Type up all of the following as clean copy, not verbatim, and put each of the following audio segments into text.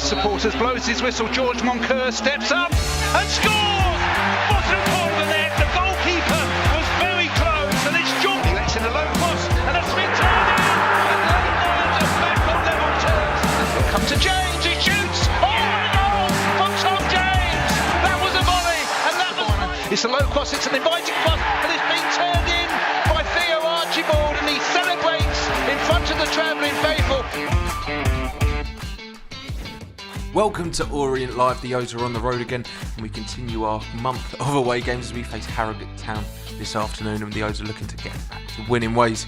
Wanderers supporters blows his whistle. George Moncur steps up and scores! Bottom corner of the net. The goalkeeper was very close, and it's John. He lets in a low cross, and a Smith turn in, and Leyton Orient are back on level terms. Come to James, he shoots. Oh, and a goal from Tom James. That was a volley, and that was. It's a low cross. It's an inviting cross, and it's been turned in by Theo Archibald, and he celebrates in front of the travelling faithful. Welcome to Orient Live. The O's are on the road again, and we continue our month of away games as we face Harrogate Town this afternoon, and the O's are looking to get back to winning ways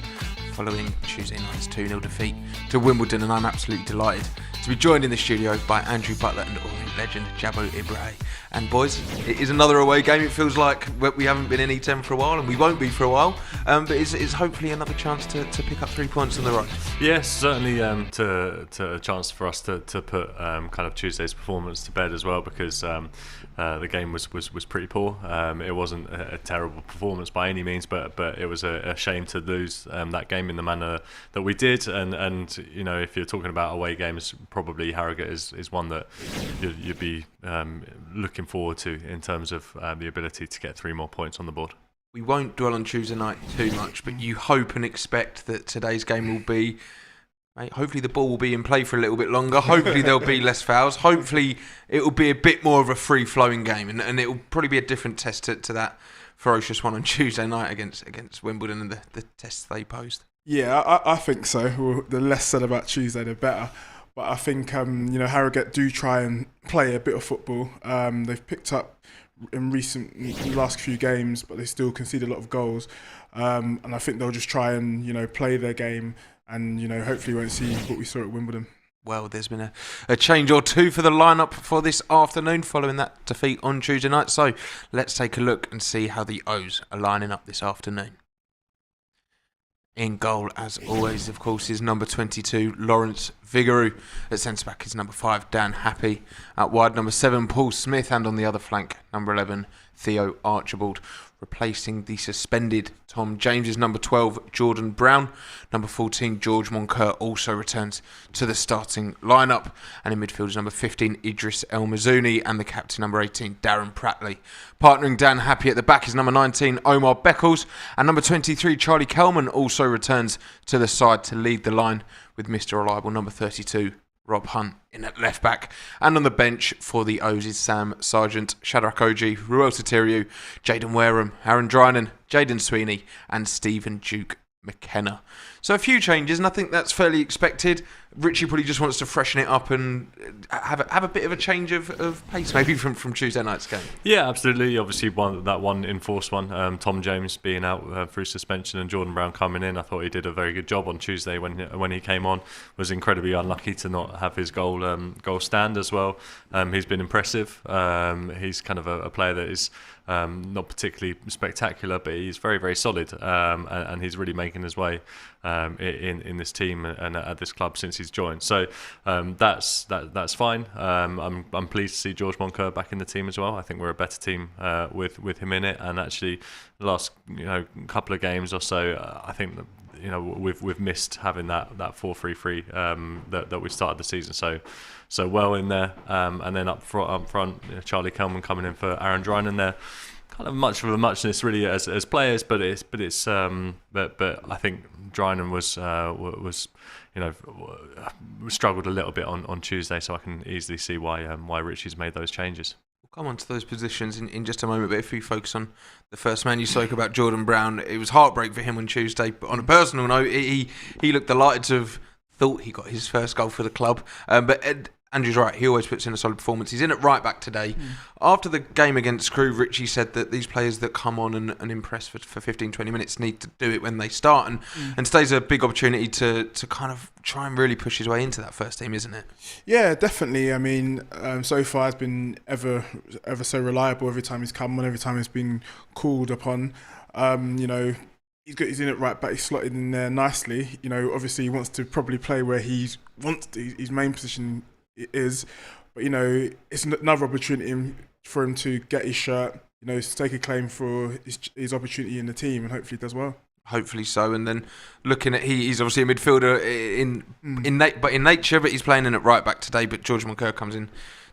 following Tuesday night's 2-0 defeat to Wimbledon, and I'm absolutely delighted to be joined in the studio by Andrew Butler and Orient legend Jabbo Ibrahim. And boys, it is another away game. It feels like we haven't been in E10 for a while, and we won't be for a while, but it's hopefully another chance to pick up 3 points on the road. Yes, certainly to a chance for us to put kind of Tuesday's performance to bed as well, because the game was pretty poor. It wasn't a terrible performance by any means, but it was a shame to lose that game in the manner that we did. And you know, if you're talking about away games, probably Harrogate is one that you'd be looking forward to in terms of the ability to get 3 more points on the board. We won't dwell on Tuesday night too much, but you hope and expect that today's game will be, hopefully the ball will be in play for a little bit longer. Hopefully there'll be less fouls. Hopefully it will be a bit more of a free-flowing game, and it will probably be a different test to that ferocious one on Tuesday night against Wimbledon and the tests they posed. Yeah, I think so. Well, the less said about Tuesday, the better. But I think Harrogate do try and play a bit of football. They've picked up in the last few games, but they still concede a lot of goals. And I think they'll just try and play their game, and hopefully won't see what we saw at Wimbledon. Well, there's been a change or two for the lineup for this afternoon following that defeat on Tuesday night. So let's take a look and see how the O's are lining up this afternoon. In goal, as always, of course, is number 22, Lawrence Vigouroux. At centre-back is number 5, Dan Happe. Out wide, number 7, Paul Smith. And on the other flank, number 11, Theo Archibald. Replacing the suspended Tom James is number 12, Jordan Brown. Number 14, George Moncur, also returns to the starting lineup. And in midfield is number 15, Idris El Mazouni, and the captain, number 18, Darren Pratley. Partnering Dan Happe at the back is number 19, Omar Beckles. And number 23, Charlie Kelman, also returns to the side to lead the line, with Mr. Reliable, number 32, Rob Hunt in at left back. And on the bench for the O's is Sam Sargent, Shadrach Oji, Ruel Sotiriou, Jaden Wareham, Aaron Drinan, Jaden Sweeney, and Stephen Duke McKenna. So a few changes, and I think that's fairly expected. Richie probably just wants to freshen it up and have a bit of a change of pace, maybe from Tuesday night's game. Yeah, absolutely. Obviously, that one enforced one. Tom James being out through suspension and Jordan Brown coming in. I thought he did a very good job on Tuesday when he came on. Was incredibly unlucky to not have his goal stand as well. He's been impressive. He's kind of a player that is not particularly spectacular, but he's very, very solid, and he's really making his way in this team and at this club since he's joined. So that's fine. I'm pleased to see George Moncur back in the team as well. I think we're a better team with him in it. And actually, the last couple of games or so, I think that, we've missed having that 4-3-3 that we started the season so well in there. And then up front, Charlie Kelman coming in for Aaron Drinan there. Kind of much of a muchness really as players, but I think Drinan was struggled a little bit on Tuesday, so I can easily see why Richie's made those changes. We'll come on to those positions in just a moment, but if we focus on the first man, you spoke about Jordan Brown. It was heartbreak for him on Tuesday, but on a personal note, he looked delighted to have thought he got his first goal for the club. But Andrew's right, he always puts in a solid performance. He's in at right back today. After the game against Crewe, Richie said that these players that come on and impress for 15-20 minutes need to do it when they start, and today's a big opportunity to kind of try and really push his way into that first team, isn't it? Yeah, definitely. I mean, so far has been ever so reliable every time he's come on, every time he's been called upon. He's in at right back, he's slotted in there nicely. Obviously he wants to probably play where his main position is, but it's another opportunity for him to get his shirt, to take a claim for his opportunity in the team, and hopefully he does well. hopefully so. And then looking at he's obviously a midfielder in nature, but he's playing in at right back today. But George Moncur comes in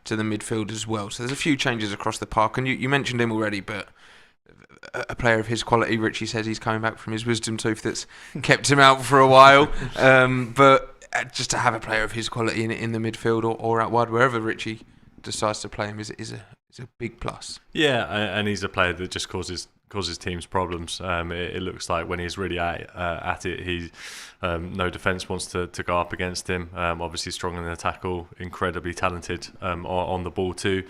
to the midfield as well. So there's a few changes across the park, and you mentioned him already, but a player of his quality, Richie says he's coming back from his wisdom tooth that's kept him out for a while. But just to have a player of his quality in the midfield or out wide, wherever Richie decides to play him, is a big plus. Yeah, and he's a player that just causes teams problems. It looks like when he's really at it, he no defence wants to go up against him. Obviously strong in the tackle, incredibly talented on the ball too.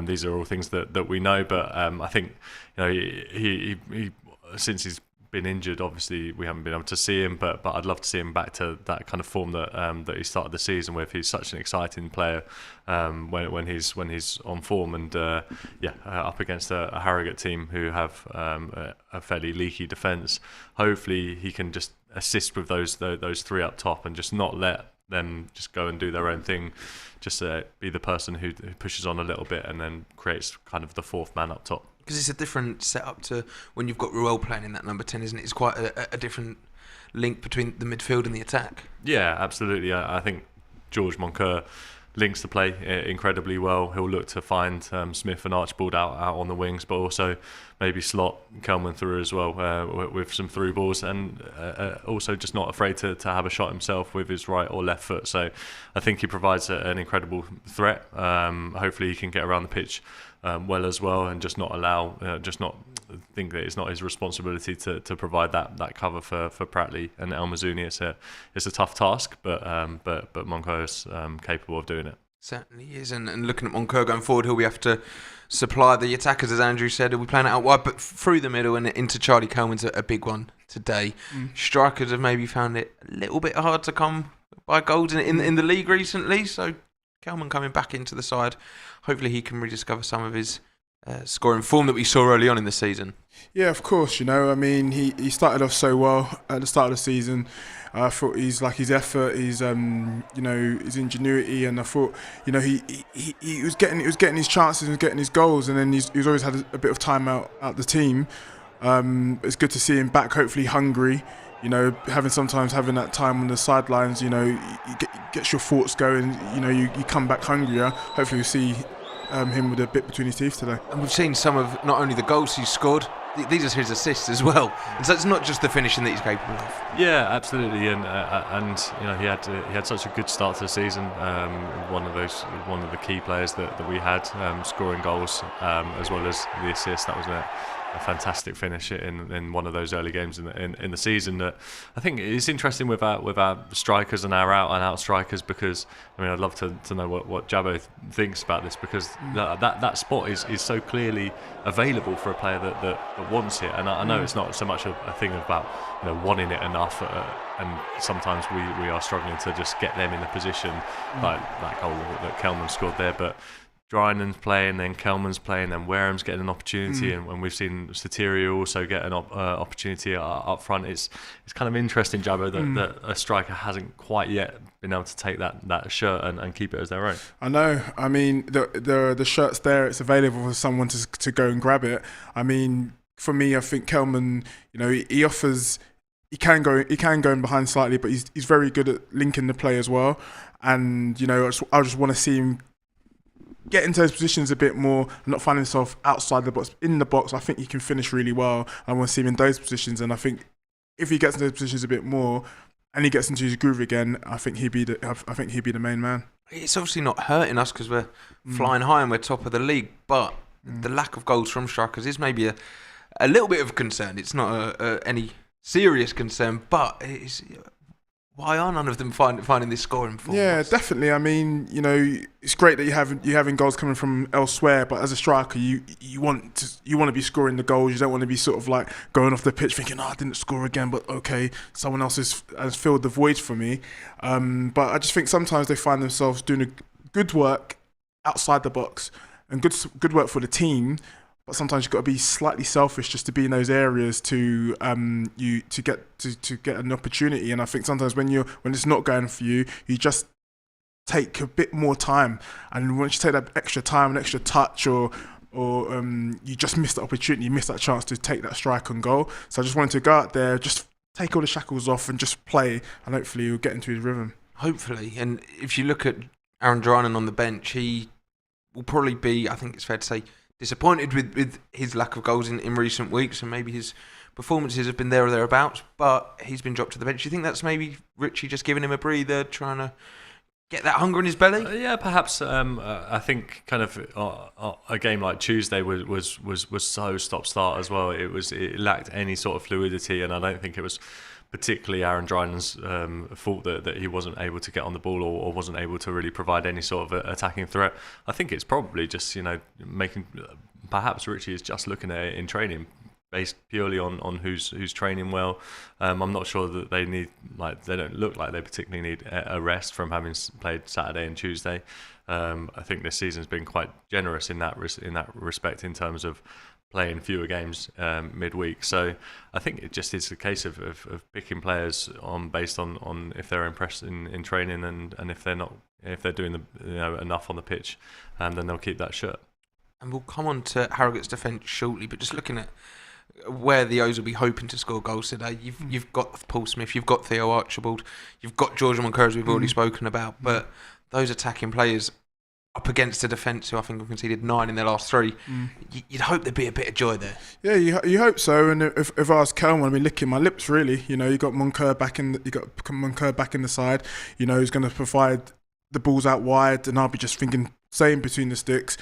These are all things that we know, but I think he since he's been injured, obviously we haven't been able to see him, but I'd love to see him back to that kind of form that he started the season with. He's such an exciting player when he's on form, and up against a Harrogate team who have a fairly leaky defence. Hopefully he can just assist with those three up top and just not let them just go and do their own thing. Just be the person who pushes on a little bit and then creates kind of the fourth man up top. Because it's a different setup to when you've got Ruel playing in that number 10, isn't it? It's quite a different link between the midfield and the attack. Yeah, absolutely. I think George Moncur links the play incredibly well. He'll look to find Smith and Archibald out on the wings, but also maybe slot Kelman through as well with some through balls, and also just not afraid to have a shot himself with his right or left foot. So I think he provides an incredible threat. Hopefully he can get around the pitch well as well, and just not think that it's not his responsibility to provide that cover for Pratley and El Mazouni. It's a tough task, but Moncur is capable of doing it. Certainly is, and looking at Moncur going forward, he'll have to supply the attackers, as Andrew said. He'll be playing it out wide, but through the middle and into Charlie Kelman's a big one today. Strikers have maybe found it a little bit hard to come by goals in the league recently, so Kelman coming back into the side. Hopefully he can rediscover some of his scoring form that we saw early on in the season. Yeah, of course. I mean, he started off so well at the start of the season. I thought his effort, his his ingenuity, and I thought he was getting his chances and getting his goals, and then he's always had a bit of time out the team. It's good to see him back. Hopefully hungry. Sometimes having that time on the sidelines, you gets your thoughts going. You come back hungrier. Hopefully we see him with a bit between his teeth today. And we've seen some of not only the goals he's scored, these are his assists as well. And so it's not just the finishing that he's capable of. Yeah, absolutely. And he had such a good start to the season. One of the key players that we had scoring goals as well as the assist. That was a fantastic finish in one of those early games in the season. That I think it's interesting with our strikers and our out strikers, because I'd love to know what Jabbo thinks about this, because that spot is so clearly available for a player that wants it. And I know it's not so much a thing about wanting it enough, and sometimes we are struggling to just get them in a position like that goal that Kelman scored there, but Drynan's playing, then Kelman's playing, then Wareham's getting an opportunity, and we've seen Sotirio also get an opportunity up front. It's kind of interesting, Jabbo, that a striker hasn't quite yet been able to take that shirt and keep it as their own. I know. I mean, the shirt's there. It's available for someone to go and grab it. I mean, for me, I think Kelman, he offers. He can go in behind slightly, but he's very good at linking the play as well. And I just want to see him get into those positions a bit more, and not find himself outside the box. In the box, I think he can finish really well. I want to see him in those positions, and I think if he gets into those positions a bit more, and he gets into his groove again, I think he'd be the main man. It's obviously not hurting us because we're flying high and we're top of the league, but the lack of goals from strikers is maybe a little bit of concern. It's not any serious concern, but why are none of them finding this scoring form? Yeah, definitely. I mean, it's great that you're having goals coming from elsewhere, but as a striker, you want to be scoring the goals. You don't want to be sort of like going off the pitch thinking, I didn't score again, but okay, someone else has filled the void for me. But I just think sometimes they find themselves doing good work outside the box and good work for the team. But sometimes you've got to be slightly selfish just to be in those areas to get an opportunity. And I think sometimes when it's not going for you, you just take a bit more time. And once you take that extra time, an extra touch, or you just miss the opportunity, you miss that chance to take that strike and goal. So I just wanted to go out there, just take all the shackles off and just play, and hopefully he'll get into his rhythm. Hopefully, and if you look at Aaron Drinan on the bench, he will probably be, I think it's fair to say, disappointed with his lack of goals in recent weeks, and maybe his performances have been there or thereabouts, but he's been dropped to the bench. Do you think that's maybe Richie just giving him a breather, trying to get that hunger in his belly? Yeah, perhaps. I think kind of a game like Tuesday was so stop-start as well. It lacked any sort of fluidity, and I don't think it was particularly Aaron Drinan's fault that he wasn't able to get on the ball or wasn't able to really provide any sort of attacking threat. I think it's probably just making. Perhaps Richie is just looking at it in training, based purely on who's training well. I'm not sure that they don't look like they particularly need a rest from having played Saturday and Tuesday. I think this season's been quite generous in that respect in terms of playing fewer games midweek. So I think it just is a case of picking players based on if they're impressed in training and if they're doing enough on the pitch, then they'll keep that shirt. And we'll come on to Harrogate's defence shortly, but just looking at where the O's will be hoping to score goals today, you've got Paul Smith, you've got Theo Archibald, you've got George Moncur, as we've already spoken about, but those attacking players up against a defence who I think have conceded 9 in their last 3, you'd hope there'd be a bit of joy there. Yeah, you hope so. And if I was Kelman, I'd be licking my lips really. You got Moncur back in the side. Who's going to provide the balls out wide, and I'll be just thinking, same between the sticks.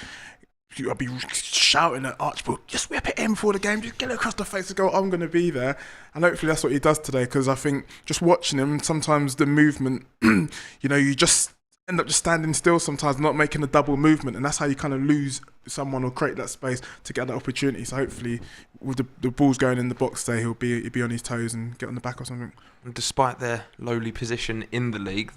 I'll be shouting at Archibald, just whip it in for the game, just get it across the face and go, I'm going to be there. And hopefully that's what he does today, because I think just watching him, sometimes the movement, you just end up just standing still sometimes, not making a double movement, and that's how you kind of lose someone or create that space to get that opportunity. So hopefully with the balls going in the box today, he'll be on his toes and get on the back or something. And despite their lowly position in the league,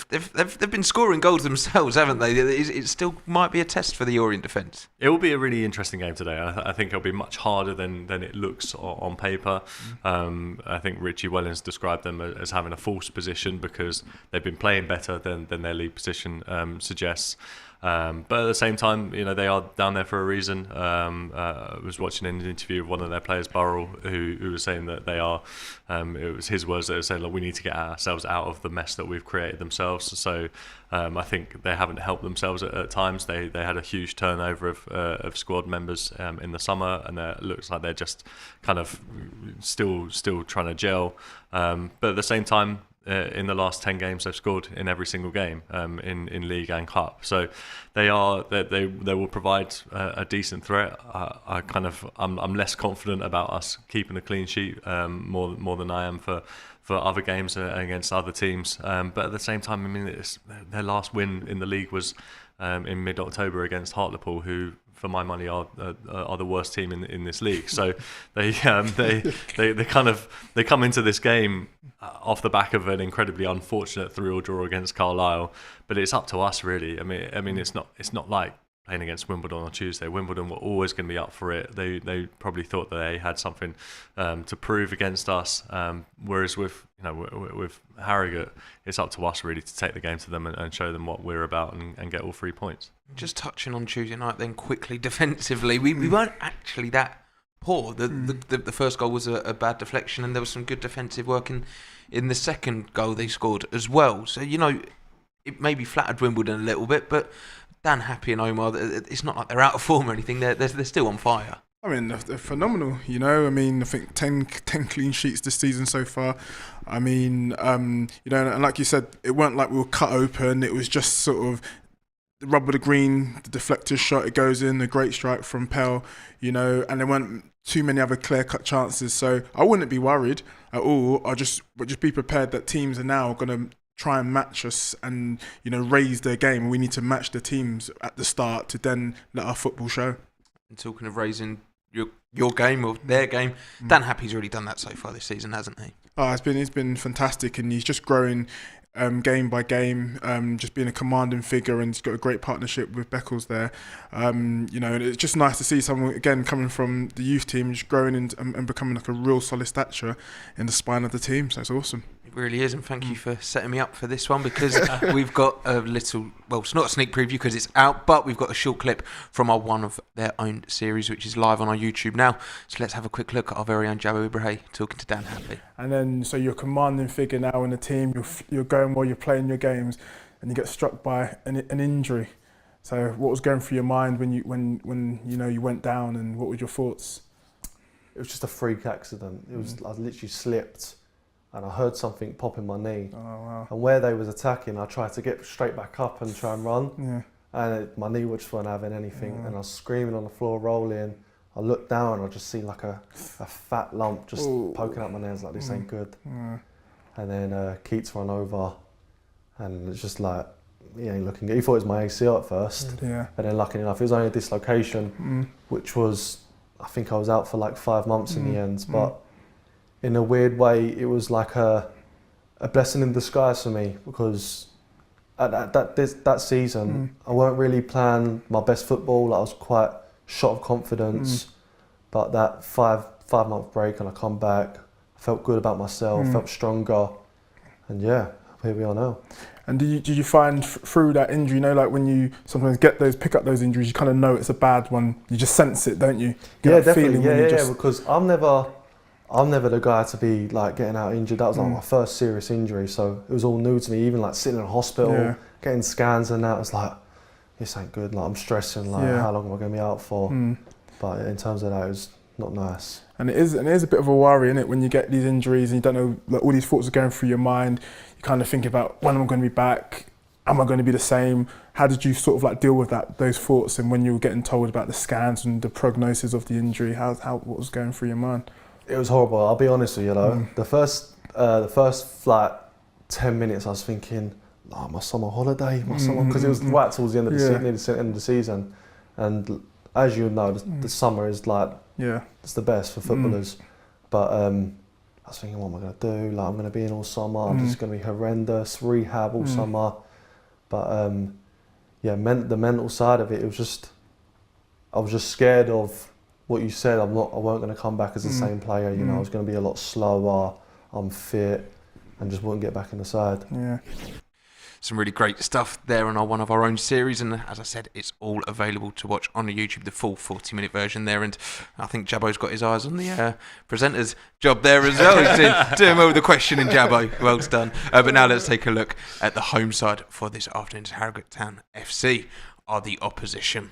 They've been scoring goals themselves, haven't they? It still might be a test for the Orient defence. It will be a really interesting game today. I think it'll be much harder than it looks on paper. I think Richie Wellens described them as having a false position because they've been playing better than their league position suggests. But at the same time, they are down there for a reason. I was watching an interview of one of their players, Burrell, who was saying that they are. It was his words that were saying, "Look, we need to get ourselves out of the mess that we've created themselves." So I think they haven't helped themselves at times. They had a huge turnover of squad members in the summer, and it looks like they're just kind of still trying to gel. But at the same time, in the last 10 games, they've scored in every single game in league and cup. So they will provide a decent threat. I'm less confident about us keeping a clean sheet more than I am for other games against other teams. But at the same time, I mean, their last win in the league was in mid-October against Hartlepool, who, for my money, are the worst team in this league. So they come into this game off the back of an incredibly unfortunate 3-3 draw against Carlisle. But it's up to us, really. I mean, it's not like playing against Wimbledon on Tuesday. Wimbledon were always going to be up for it. They probably thought that they had something to prove against us. Whereas with Harrogate, it's up to us really to take the game to them and show them what we're about and get all 3 points. Just touching on Tuesday night, then quickly defensively, we weren't actually that poor. The first goal was a bad deflection, and there was some good defensive work in the second goal they scored as well. So it maybe flattered Wimbledon a little bit, but Dan Happe and Omar, it's not like they're out of form or anything. They're still on fire. I mean, they're phenomenal, I mean, I think 10 clean sheets this season so far. I mean, and like you said, it weren't like we were cut open. It was just sort of the rub of the green, the deflector shot, it goes in, the great strike from Pell, and there weren't too many other clear-cut chances. So I wouldn't be worried at all. I'll just be prepared that teams are now going to try and match us and raise their game. We need to match the teams at the start to then let our football show. And talking of raising your game or their game, Dan Happe's already done that so far this season, hasn't he? Oh, he's been fantastic, and he's just growing game by game, just being a commanding figure, and he's got a great partnership with Beckles there. And it's just nice to see someone again coming from the youth team, just growing and becoming like a real solid stature in the spine of the team. So it's awesome. It really is, and thank you for setting me up for this one, because we've got a little, well, it's not a sneak preview because it's out, but we've got a short clip from our One of Their Own series, which is live on our YouTube now. So let's have a quick look at our very own Jabo Ibrahim talking to Dan Happe. And then, so you're a commanding figure now in the team, you're going well, you're playing your games, and you get struck by an injury. So what was going through your mind when you went down, and what were your thoughts? It was just a freak accident. I literally slipped and I heard something pop in my knee. Oh, wow. And where they was attacking, I tried to get straight back up and try and run. Yeah. And my knee just wasn't having anything. And I was screaming on the floor, rolling. I looked down and I just seen like a fat lump just poking out my nails, like, this ain't good. And then Keats ran over, and it's just like, he ain't looking good. He thought it was my ACL at first. Yeah. And then luckily enough, it was only a dislocation, which was, I think I was out for like 5 months in the end. But in a weird way, it was like a blessing in disguise for me, because at that season, I weren't really playing my best football. I was quite shot of confidence. But that five-month break, and I come back, I felt good about myself, felt stronger, and yeah, here we are now. And did you find through that injury, like when you sometimes pick up those injuries, you kind of know it's a bad one. You just sense it, don't you? Yeah, definitely. Yeah, because I'm never the guy to be like getting out injured. That was like my first serious injury, so it was all new to me. Even like sitting in a hospital, getting scans and that, it was like, this ain't good. Like, I'm stressing. Like, how long am I going to be out for? But in terms of that, it was not nice. And it is a bit of a worry, isn't it, when you get these injuries and you don't know, like, all these thoughts are going through your mind. You kind of think about, when am I going to be back? Am I going to be the same? How did you sort of like deal with those thoughts? And when you were getting told about the scans and the prognosis of the injury, what was going through your mind? It was horrible. I'll be honest with you, The first like 10 minutes, I was thinking, my summer holiday, because it was right towards the end of the season, near the end of the season, and as you know, the summer is like, it's the best for footballers. But I was thinking, what am I going to do? Like, I'm going to be in all summer. I'm just going to be horrendous, rehab all summer. But the mental side of it, I was just scared of what you said. I weren't going to come back as the same player. You know, I was going to be a lot slower, unfit, and just wouldn't get back in the side. Yeah. Some really great stuff there on our One of Our Own series, and as I said, it's all available to watch on the YouTube, the full 40-minute version there. And I think Jabo's got his eyes on the presenter's job there as well. He's doing well with the questioning, Jabo. Well done. But now let's take a look at the home side for this afternoon's Harrogate Town FC are the opposition.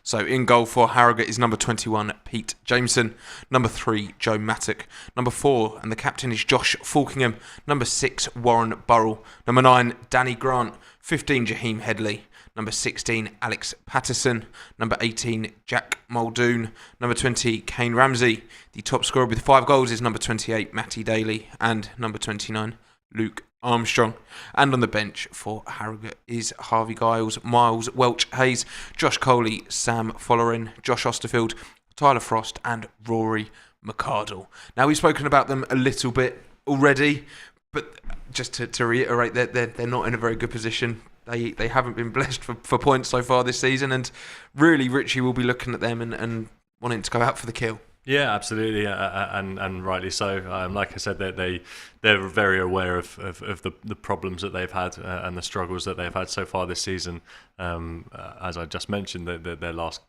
So in goal for Harrogate is number 21, Pete Jameson. Number 3, Joe Mattock. Number 4, and the captain is Josh Falkingham. Number 6, Warren Burrell. Number 9, Danny Grant. 15, Jaheim Headley. Number 16, Alex Patterson. Number 18, Jack Muldoon. Number 20, Kane Ramsey. The top scorer with 5 goals is number 28, Matty Daly. And number 29, Luke Armstrong. And on the bench for Harrogate is Harvey Giles, Miles Welch-Hayes, Josh Coley, Sam Follerin, Josh Osterfield, Tyler Frost and Rory McArdle. Now, we've spoken about them a little bit already, but just to reiterate, they're not in a very good position. They haven't been blessed for points so far this season, and really Richie will be looking at them and wanting to go out for the kill. Yeah, absolutely, and rightly so. Like I said, they're very aware of the problems that they've had and the struggles that they've had so far this season. As I just mentioned, their last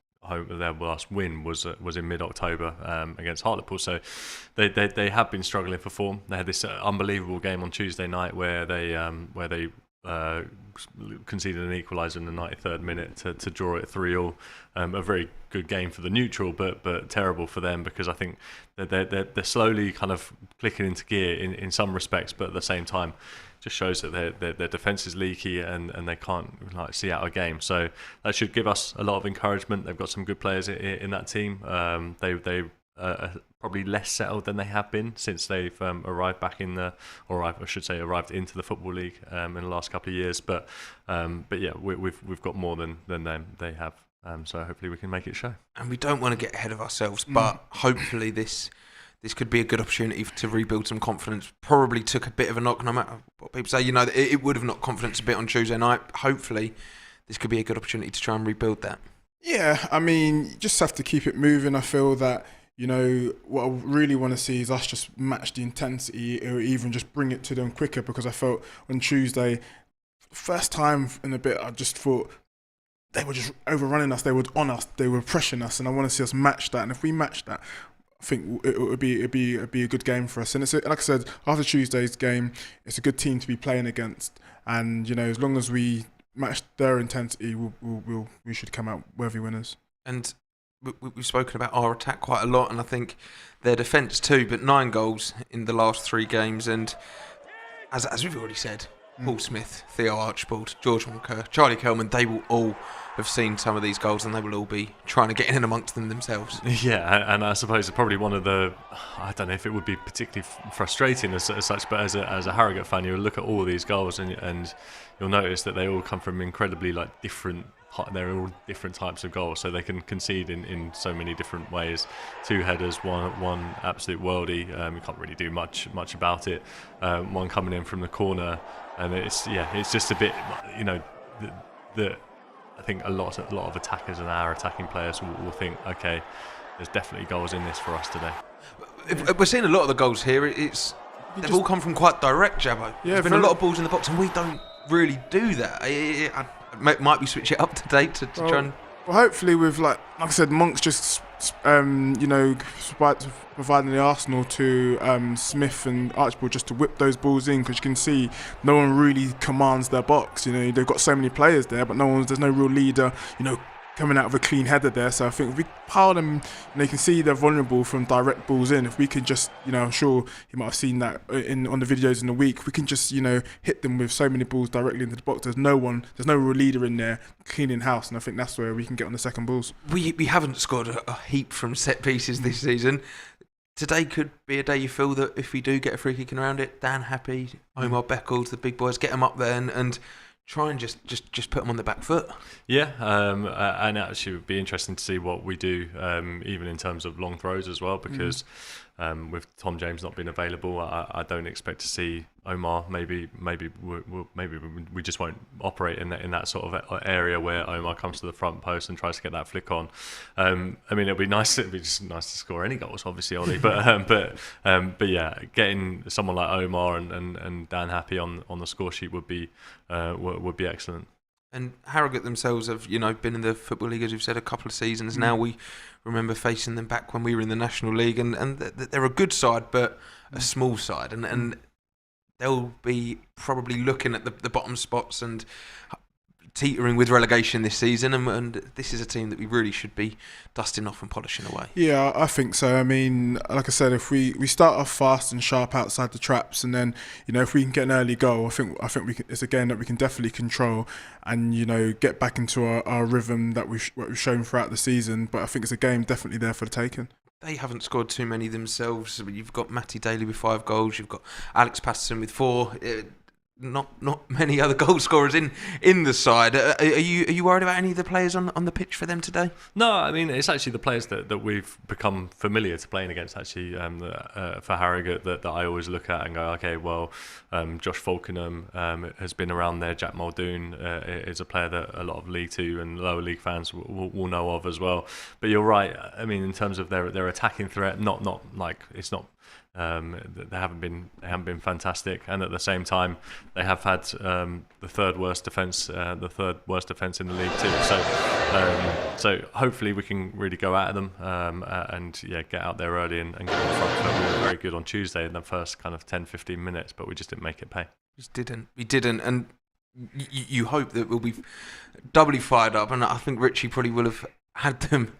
win was in mid-October against Hartlepool. So they have been struggling for form. They had this unbelievable game on Tuesday night where they conceded an equaliser in the 93rd minute to draw it 3-3. A very good game for the neutral, but terrible for them, because I think that they're slowly kind of clicking into gear in some respects, but at the same time just shows that their defence is leaky and they can't see out a game. So that should give us a lot of encouragement. They've got some good players in that team. They probably less settled than they have been since they've arrived into the Football League in the last couple of years. But yeah, we've got more than them. They have. So hopefully we can make it show. And we don't want to get ahead of ourselves, but hopefully this could be a good opportunity to rebuild some confidence. Probably took a bit of a knock, no matter what people say. It would have knocked confidence a bit on Tuesday night. Hopefully this could be a good opportunity to try and rebuild that. Yeah, I mean, you just have to keep it moving. I feel that You know, what I really want to see is us just match the intensity or even just bring it to them quicker, because I felt on Tuesday, first time in a bit, I just thought they were just overrunning us, they were on us, they were pressuring us, and I want to see us match that. And if we match that, I think it would be a good game for us. And it's like I said, after Tuesday's game, it's a good team to be playing against. And you know, as long as we match their intensity, we should come out worthy winners. And we've spoken about our attack quite a lot, and I think their defence too. But 9 goals in the last 3 games, and as we've already said, Paul Smith, Theo Archibald, George Moncur, Charlie Kelman, they will all have seen some of these goals, and they will all be trying to get in and amongst them themselves. Yeah, and I suppose probably one of the, I don't know if it would be particularly frustrating as such, but as a Harrogate fan, you'll look at all these goals and you'll notice that they all come from incredibly different. They're all different types of goals, so they can concede in so many different ways. 2 headers, one absolute worldie. You can't really do much about it. One coming in from the corner, and it's just a bit, you know, that I think a lot of attackers and our attacking players will think, okay, there's definitely goals in this for us today. We're seeing a lot of the goals here. They've all come from quite direct, Jabbo. Yeah, there's been a lot of balls in the box, and we don't really do that. Might we switch it up today to try and... Well, hopefully with, like I said, Monk's just, you know, providing the Arsenal to Smith and Archibald just to whip those balls in, because you can see no one really commands their box. You know, they've got so many players there, but there's no real leader, you know, coming out of a clean header there. So I think if we pile them, and they can see they're vulnerable from direct balls in. If we can just, you know, I'm sure you might have seen that on the videos in the week. We can just, you know, hit them with so many balls directly into the box. There's no real leader in there cleaning house, and I think that's where we can get on the second balls. We haven't scored a heap from set pieces this season. Today could be a day you feel that if we do get a free kick around it, Dan Happe, Omar Beckles, the big boys, get them up there and try and just put them on the back foot. Yeah, and actually it would be interesting to see what we do, even in terms of long throws as well, because with Tom James not being available, I don't expect to see Omar. Maybe we just won't operate in that sort of area where Omar comes to the front post and tries to get that flick on. I mean, it'd be just nice to score any goals, obviously, Ollie. But yeah, getting someone like Omar and Dan Happe on the score sheet would be excellent. And Harrogate themselves have, you know, been in the Football League, as we've said, a couple of seasons now. We remember facing them back when we were in the National League, and they're a good side, but a small side, and they'll be probably looking at the bottom spots and teetering with relegation this season, and this is a team that we really should be dusting off and polishing away. Yeah, I think so. I mean, like I said, if we start off fast and sharp outside the traps, and then, you know, if we can get an early goal, I think it's a game that we can definitely control and, you know, get back into our rhythm that we've shown throughout the season. But I think it's a game definitely there for the taking. They haven't scored too many themselves. You've got Matty Daly with 5 goals. You've got Alex Patterson with 4. Not many other goal scorers in the side. Are you worried about any of the players on the pitch for them today? No, I mean, it's actually the players that we've become familiar to playing against, actually, for Harrogate, that I always look at and go, okay, well, Josh Falkenham has been around there. Jack Muldoon is a player that a lot of League 2 and lower league fans will know of as well. But you're right. I mean, in terms of their attacking threat, not like it's not. They haven't been fantastic, and at the same time, they have had the third worst defence in the league too. So hopefully we can really go at them and get out there early and get on front foot. We were very good on Tuesday in the first kind of 10-15 minutes, but we just didn't make it pay. We didn't, and you hope that we'll be doubly fired up, and I think Richie probably will have had them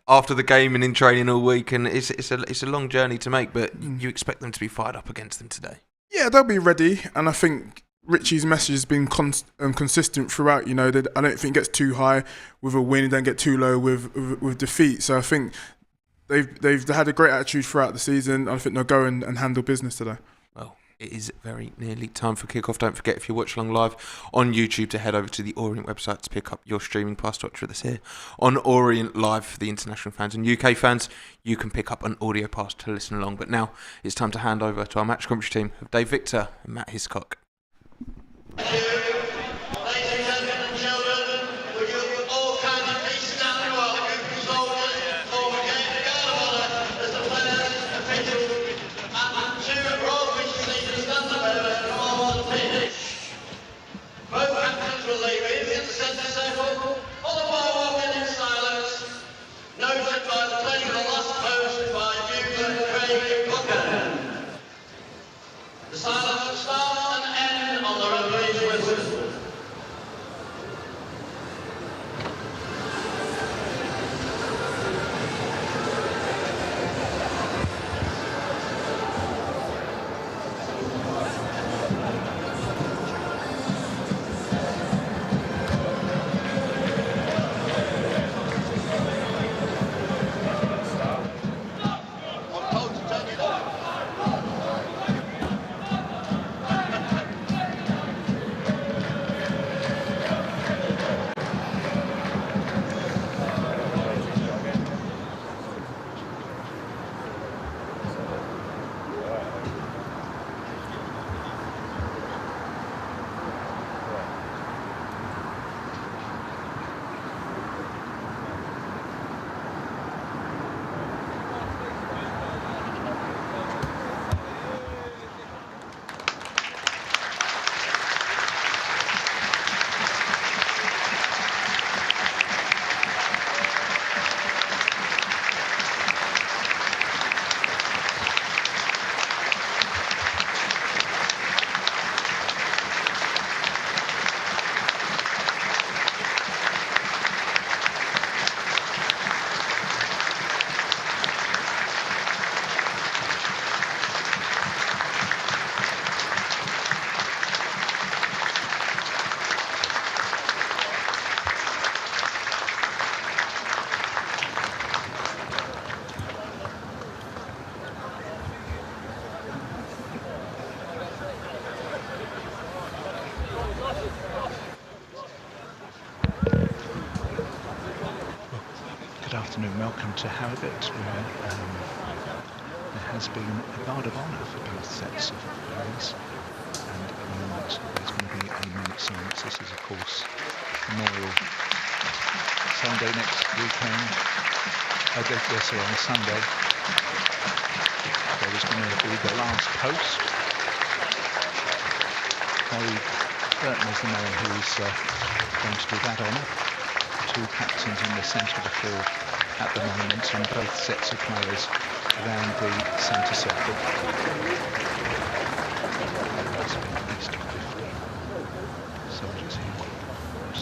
after the game and in training all week, and it's a long journey to make, but you expect them to be fired up against them today. Yeah, they'll be ready, and I think Richie's message has been consistent throughout. You know, I don't think it gets too high with a win, don't get too low with defeat. So I think they've had a great attitude throughout the season. I think they'll go and handle business today. Well, it is very nearly time for kickoff. Don't forget, if you watch along live on YouTube, to head over to the Orient website to pick up your streaming pass. Doctor this here on Orient Live for the international fans and UK fans. You can pick up an audio pass to listen along. But now it's time to hand over to our match commentary team of Dave Victor and Matt Hiscock. The silence start and end on the referee's whistle. Good afternoon, welcome to Harrogate, where there has been a guard of honour for both sets of players, and at the moment there's going to be a minute's silence. This is of course Memorial Sunday next weekend, on Sunday. There is going to be the last post. Harry Burton is the man who is going to do that honour. Two captains in the centre of the field at the moment, and both sets of players around the centre circle.